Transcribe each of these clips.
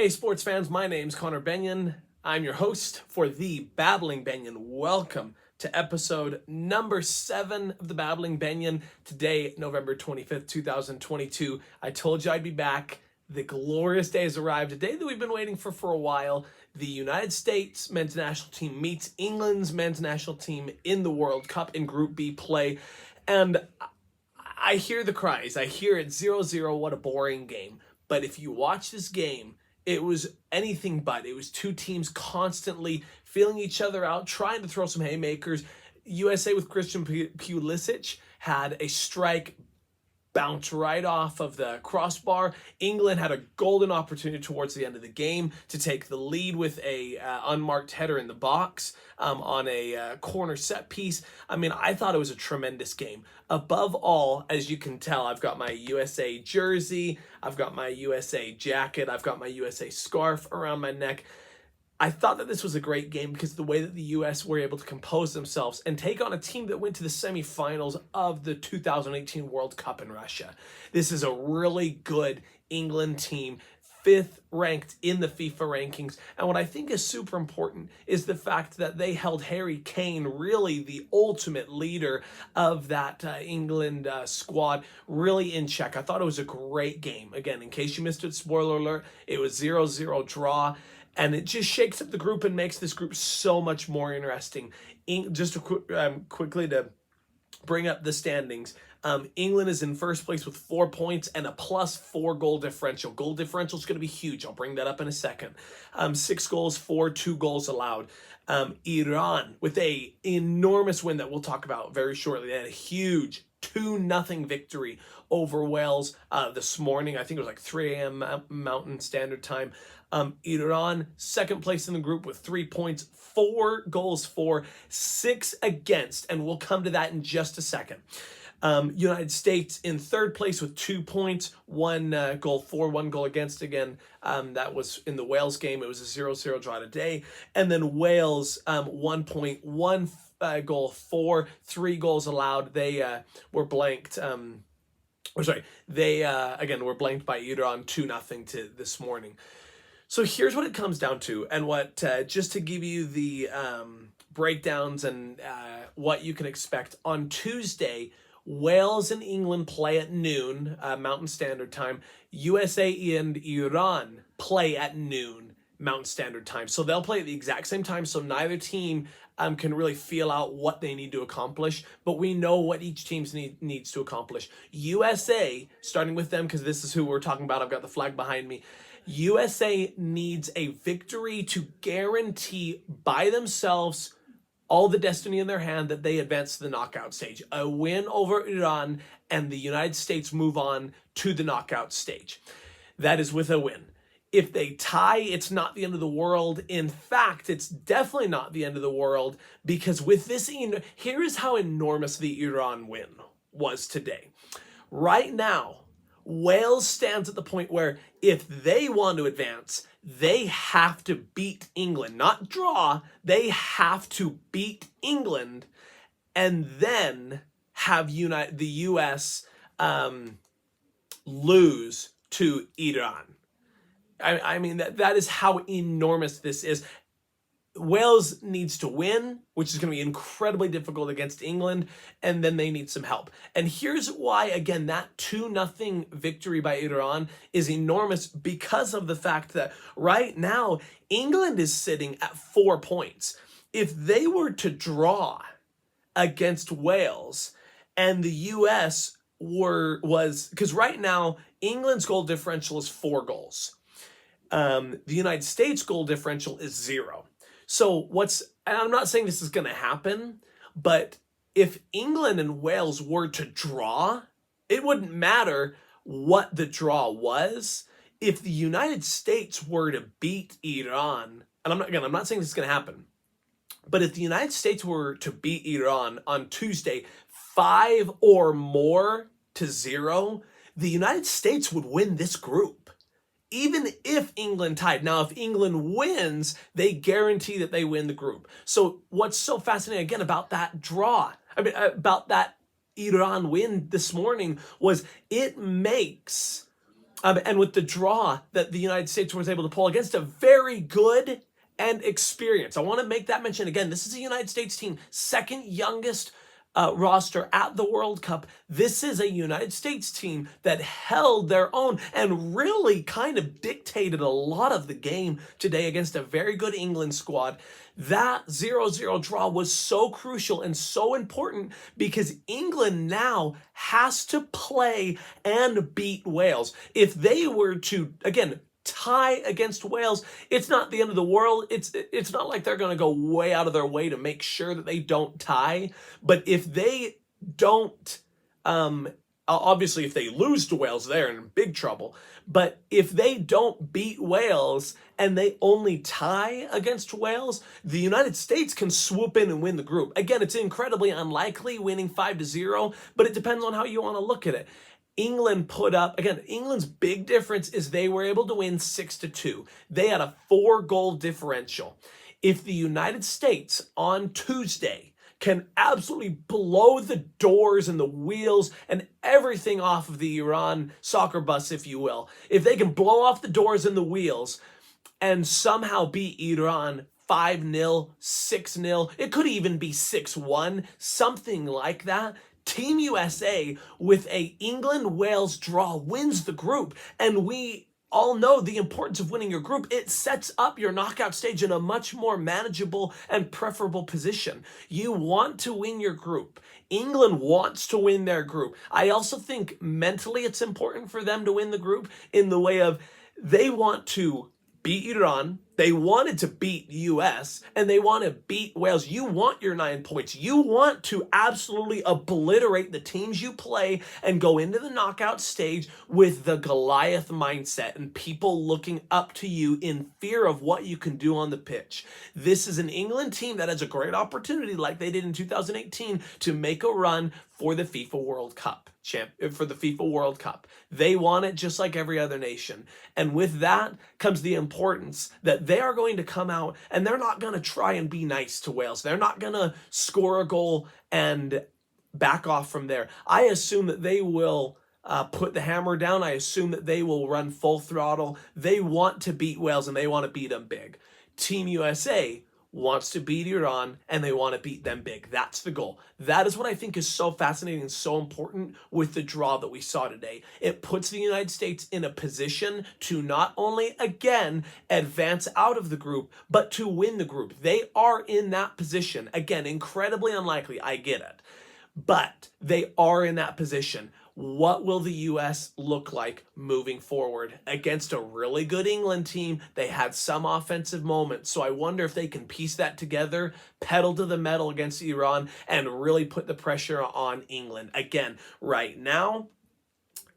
Hey sports fans, my name's Connor Bennion. I'm your host for the Babbling Bennion. Welcome to episode number 7 of the Babbling Bennion. Today, November 25th, 2022. I told you I'd be back. The glorious day has arrived, a day that we've been waiting for a while. The United States men's national team meets England's men's national team in the World Cup in Group B play. And I hear the cries. I hear it 0-0, what a boring game. But if you watch this game, it was anything but. It was two teams constantly feeling each other out, trying to throw some haymakers. USA with Christian Pulisic had a strike bounce right off of the crossbar. England had a golden opportunity towards the end of the game to take the lead with a unmarked header in the box on a corner set piece. I mean, I thought it was a tremendous game. Above all, as you can tell, I've got my USA jersey, I've got my USA jacket, I've got my USA scarf around my neck. I thought that this was a great game because of the way that the U.S. were able to compose themselves and take on a team that went to the semifinals of the 2018 World Cup in Russia. This is a really good England team, 5th ranked in the FIFA rankings. And what I think is super important is the fact that they held Harry Kane, really the ultimate leader of that England squad, really in check. I thought it was a great game. Again, in case you missed it, spoiler alert, it was 0-0 draw. And it just shakes up the group and makes this group so much more interesting. Just quickly to bring up the standings, England is in first place with 4 points and a +4 goal differential. Goal differential is going to be huge. I'll bring that up in a second. 6 goals for, 2 goals allowed. Iran with a enormous win that we'll talk about very shortly. They had a huge 2-0 victory over Wales this morning. I think it was like 3 a.m. Mountain Standard Time. Iran, second place in the group with 3 points, 4 goals for, 6 against, and we'll come to that in just a second. United States in third place with 2 points, 1 goal for, 1 goal against. Again, that was in the Wales game. It was a 0-0 draw today. And then Wales, 1 point, 1 goal for, 3 goals allowed. They were blanked. They again were blanked by Iran 2-0 to this morning. So here's what it comes down to, and what just to give you the breakdowns and what you can expect. On Tuesday, Wales and England play at noon, Mountain Standard Time. USA and Iran play at noon, Mountain Standard Time. So they'll play at the exact same time, so neither team can really feel out what they need to accomplish, but we know what each team needs to accomplish. USA, starting with them, because this is who we're talking about. I've got the flag behind me. USA needs a victory to guarantee by themselves all the destiny in their hand that they advance to the knockout stage. A win over Iran and the United States move on to the knockout stage. That is with a win. If they tie, it's not the end of the world. In fact, it's definitely not the end of the world, because with this, here is how enormous the Iran win was today. Right now, Wales stands at the point where if they want to advance, they have to beat England, not draw. They have to beat England and then have the U.S. Lose to Iran. I mean, that is how enormous this is. Wales needs to win, which is going to be incredibly difficult against England, and then they need some help. And here's why, again, that 2-0 victory by Iran is enormous, because of the fact that right now England is sitting at 4 points. If they were to draw against Wales and the U.S. was, because right now England's goal differential is 4 goals. The United States goal differential is 0. So and I'm not saying this is going to happen, but if England and Wales were to draw, it wouldn't matter what the draw was. If the United States were to beat Iran, and I'm not saying this is going to happen, but if the United States were to beat Iran on Tuesday 5 or more to 0, the United States would win this group. Even if England tied. Now, if England wins, they guarantee that they win the group. So what's so fascinating, again, about that draw, about that Iran win this morning, was it makes And with the draw that the United States was able to pull against a very good and experienced. I want to make that mention again. This is a United States team, second youngest roster at the World Cup. This is a United States team that held their own and really kind of dictated a lot of the game today against a very good England squad. That 0-0 draw was so crucial and so important because England now has to play and beat Wales. If they were to, again, tie against Wales, it's not the end of the world. It's not like they're going to go way out of their way to make sure that they don't tie. But if they don't, obviously if they lose to Wales, they're in big trouble. But if they don't beat Wales and they only tie against Wales, the United States can swoop in and win the group. Again, it's incredibly unlikely winning 5-0, but it depends on how you want to look at it. England put up, again, England's big difference is they were able to win 6-2. They had a 4-goal differential. If the United States on Tuesday can absolutely blow the doors and the wheels and everything off of the Iran soccer bus, if you will, if they can blow off the doors and the wheels and somehow beat Iran 5-0, 6-0, it could even be 6-1, something like that, Team USA with a England-Wales draw wins the group. And we all know the importance of winning your group. It sets up your knockout stage in a much more manageable and preferable position. You want to win your group. England wants to win their group. I also think mentally it's important for them to win the group in the way of they want to beat Iran, they wanted to beat US, and they want to beat Wales. You want your 9 points. You want to absolutely obliterate the teams you play and go into the knockout stage with the Goliath mindset and people looking up to you in fear of what you can do on the pitch. This is an England team that has a great opportunity, like they did in 2018, to make a run for the FIFA World Cup. For the FIFA World Cup. They want it just like every other nation. And with that comes the importance that they are going to come out and they're not going to try and be nice to Wales. They're not going to score a goal and back off from there. I assume that they will put the hammer down. I assume that they will run full throttle. They want to beat Wales and they want to beat them big. Team USA wants to beat Iran and they want to beat them big. That's the goal. That is what I think is so fascinating and so important with the draw that we saw today. It puts the United States in a position to not only, again, advance out of the group, but to win the group. They are in that position. Again, incredibly unlikely. I get it. But they are in that position. What will the U.S. look like moving forward against a really good England team? They had some offensive moments, so I wonder if they can piece that together, pedal to the metal against Iran, and really put the pressure on England. Again, right now,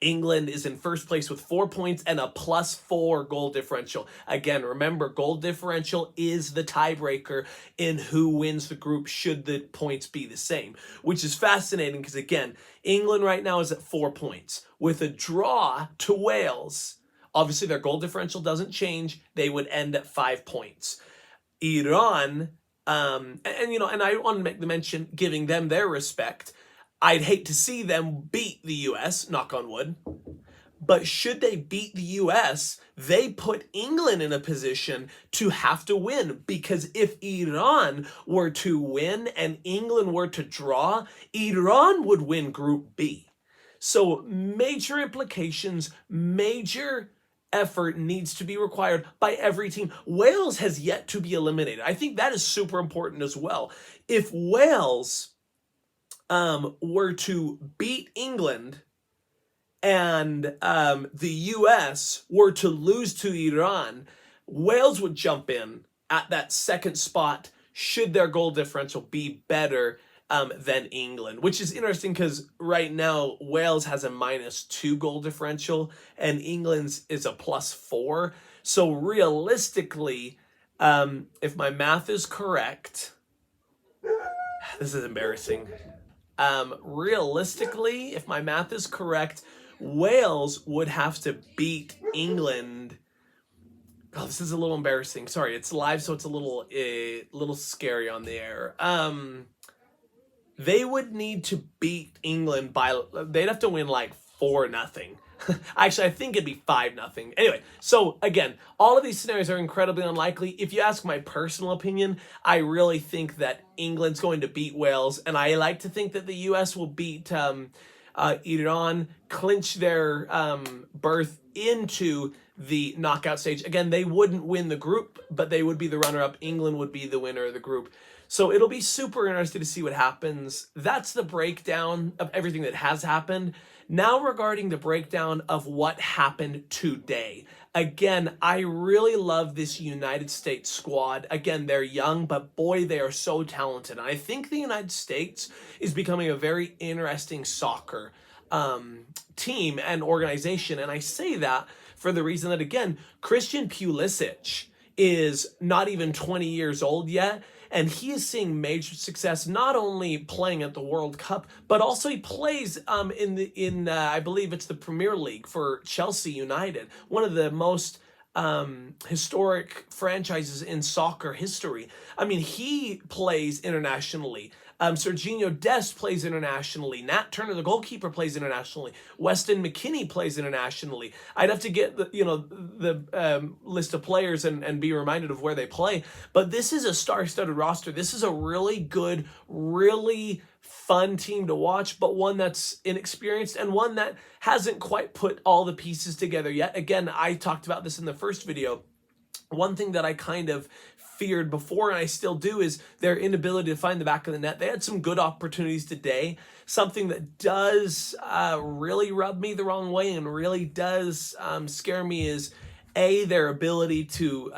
England is in first place with 4 points and a +4 goal differential. Again, remember, goal differential is the tiebreaker in who wins the group should the points be the same, which is fascinating because, again, England right now is at 4 points. With a draw to Wales, obviously their goal differential doesn't change. They would end at 5 points. Iran, and I want to make the mention, giving them their respect, I'd hate to see them beat the U.S., knock on wood. But should they beat the U.S., they put England in a position to have to win. Because if Iran were to win and England were to draw, Iran would win Group B. So major implications, major effort needs to be required by every team. Wales has yet to be eliminated. I think that is super important as well. If Wales were to beat England and the U.S. were to lose to Iran, Wales would jump in at that second spot should their goal differential be better than England, which is interesting because right now Wales has a -2 goal differential and England's is a +4. So realistically, if my math is correct, this is embarrassing. Realistically, if my math is correct, Wales would have to beat England. Oh, this is a little embarrassing. Sorry, it's live, so it's a little scary on the air. They would need to beat England by, they'd have to win like 4-0. Actually, I think it'd be 5-0. Anyway, so again, all of these scenarios are incredibly unlikely. If you ask my personal opinion, I really think that England's going to beat Wales, and I like to think that the US will beat Iran, clinch their berth into the knockout stage. Again, they wouldn't win the group, but they would be the runner-up. England would be the winner of the group. So it'll be super interesting to see what happens. That's the breakdown of everything that has happened. Now regarding the breakdown of what happened today. Again, I really love this United States squad. Again, they're young, but boy, they are so talented. And I think the United States is becoming a very interesting soccer team and organization. And I say that for the reason that, again, Christian Pulisic is not even 20 years old yet. And he is seeing major success, not only playing at the World Cup, but also he plays in I believe it's the Premier League for Chelsea United, one of the most historic franchises in soccer history. I mean, he plays internationally. Serginho Dest plays internationally. Nat Turner, the goalkeeper, plays internationally. Weston McKennie plays internationally. I'd have to get the list of players and be reminded of where they play. But this is a star-studded roster. This is a really good, really fun team to watch, but one that's inexperienced and one that hasn't quite put all the pieces together yet. Again, I talked about this in the first video. One thing that I kind of feared before, and I still do, is their inability to find the back of the net. They had some good opportunities today. Something that does really rub me the wrong way and really does scare me is their ability to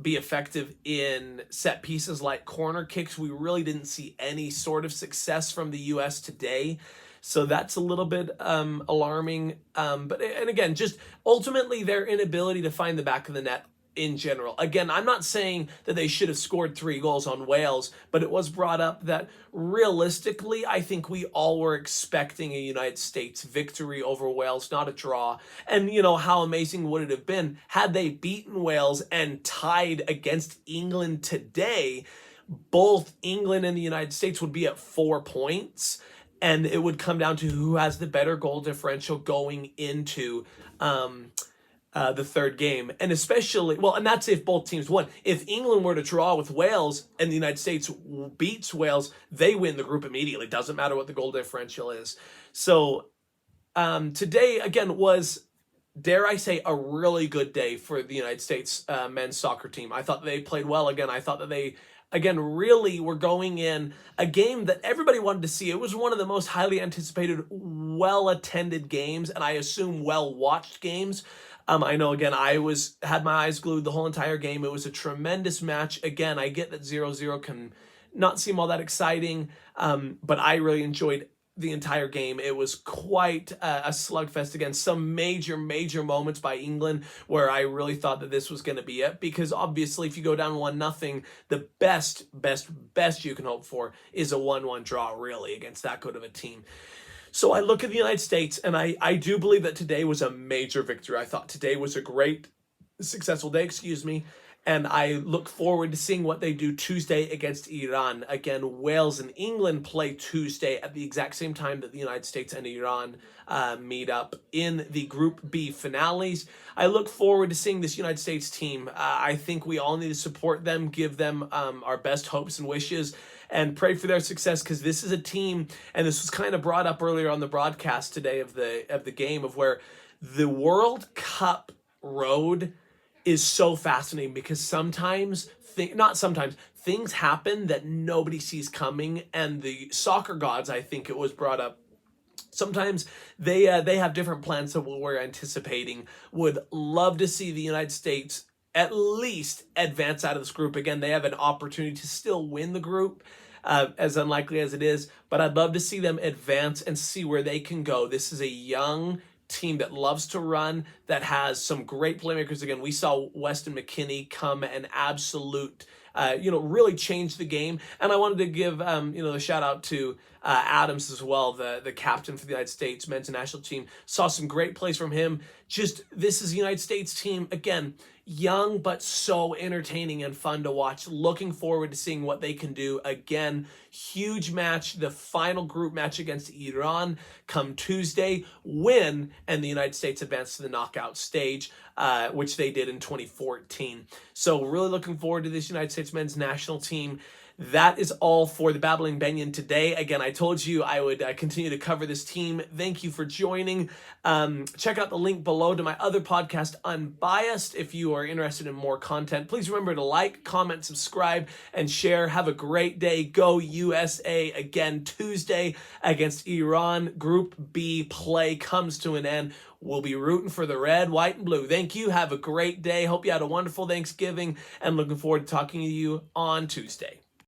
be effective in set pieces like corner kicks. We really didn't see any sort of success from the US today. So that's a little bit alarming. But again, just ultimately their inability to find the back of the net in general. Again, I'm not saying that they should have scored 3 goals on Wales, but it was brought up that realistically, I think we all were expecting a United States victory over Wales, not a draw. And, how amazing would it have been had they beaten Wales and tied against England today? Both England and the United States would be at 4 points, and it would come down to who has the better goal differential going into the third game. And especially, and that's if both teams won. If England were to draw with Wales and the United States beats Wales, they win the group immediately. Doesn't matter what the goal differential is. So today, again, was, dare I say, a really good day for the United States men's soccer team. I thought they played well again. I thought that they, again, really were going in a game that everybody wanted to see. It was one of the most highly anticipated, well-attended games, and I assume well-watched games. I know, again, I had my eyes glued the whole entire game. It was a tremendous match. Again, I get that 0-0 can not seem all that exciting, but I really enjoyed the entire game. It was quite a slugfest. Again, some major moments by England where I really thought that this was going to be it, because obviously if you go down 1-0, the best you can hope for is a 1-1 draw, really, against that good of a team. So I look at the United States, and I do believe that today was a major victory. I thought today was a great, successful day, and I look forward to seeing what they do Tuesday against Iran. Again, Wales and England play Tuesday at the exact same time that the United States and Iran meet up in the Group B finales. I look forward to seeing this United States team. I think we all need to support them, give them our best hopes and wishes, and pray for their success, because this is a team, and this was kind of brought up earlier on the broadcast today of the game, of where the World Cup road is so fascinating, because things happen that nobody sees coming, and the soccer gods, I think it was brought up, sometimes they have different plans than what we're anticipating. Would love to see the United States at least advance out of this group. Again, they have an opportunity to still win the group, as unlikely as it is, but I'd love to see them advance and see where they can go. This is a young team that loves to run, that has some great playmakers. Again, we saw Weston McKennie come an absolute really changed the game. And I wanted to give, a shout out to Adams as well, the captain for the United States men's national team. Saw some great plays from him. This is the United States team, again, young but so entertaining and fun to watch. Looking forward to seeing what they can do. Again, huge match, the final group match against Iran come Tuesday. Win, and the United States advance to the knockout stage, which they did in 2014. So really looking forward to this United States men's national team. That is all for the Babbling Bennion today. Again, I told you I would continue to cover this team. Thank you for joining. Check out the link below to my other podcast, Unbiased, if you are interested in more content. Please remember to like, comment, subscribe, and share. Have a great day. Go USA. Again, Tuesday against Iran. Group B play comes to an end. We'll be rooting for the red, white, and blue. Thank you. Have a great day. Hope you had a wonderful Thanksgiving, and looking forward to talking to you on Tuesday.